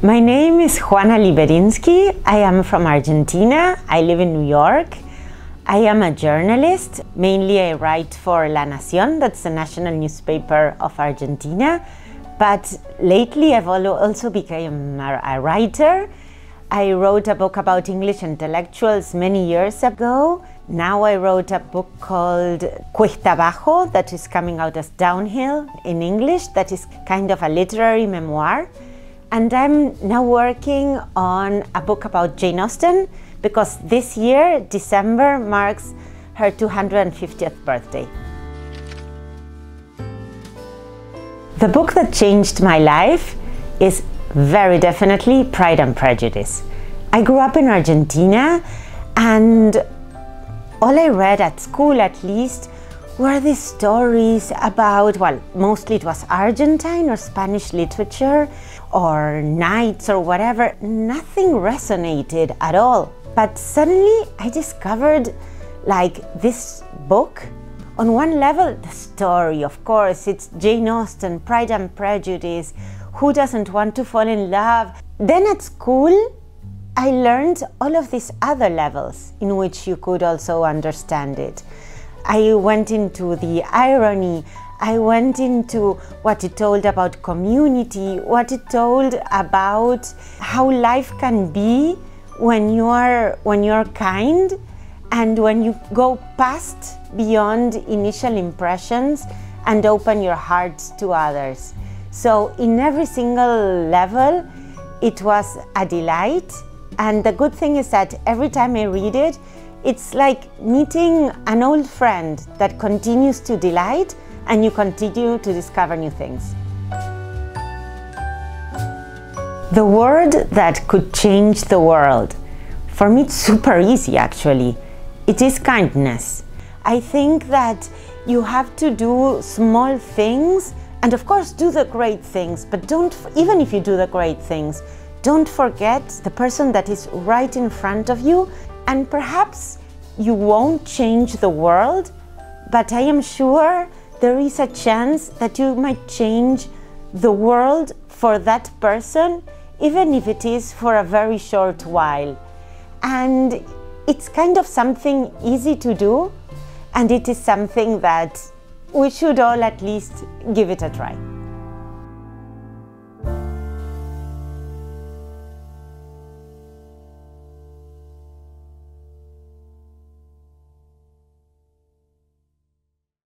My name is Juana Libedinsky. I am from Argentina. I live in New York. I am a journalist. Mainly I write for La Nación, that's the national newspaper of Argentina. But lately I've also become a writer. I wrote a book about English intellectuals many years ago. Now I wrote a book called Cuesta Abajo that is coming out as Downhill in English. That is kind of a literary memoir. And I'm now working on a book about Jane Austen because this year, December, marks her 250th birthday. The book that changed my life is very definitely Pride and Prejudice. I grew up in Argentina, and all I read at school, at least, were these stories about, well, mostly it was Argentine or Spanish literature or knights or whatever. Nothing resonated at all. But suddenly I discovered like this book. On one level, the story, of course, it's Jane Austen, Pride and Prejudice. Who doesn't want to fall in love? Then at school, I learned all of these other levels in which you could also understand it. I went into the irony, I went into what it told about community, what it told about how life can be when you're kind and when you go past beyond initial impressions and open your hearts to others. So in every single level, it was a delight. And the good thing is that every time I read it, it's like meeting an old friend that continues to delight and you continue to discover new things. The word that could change the world. For me, it's super easy actually. It is kindness. I think that you have to do small things and of course do the great things, but even if you do the great things, don't forget the person that is right in front of you. And perhaps you won't change the world, but I am sure there is a chance that you might change the world for that person, even if it is for a very short while. And it's kind of something easy to do, and it is something that we should all at least give it a try.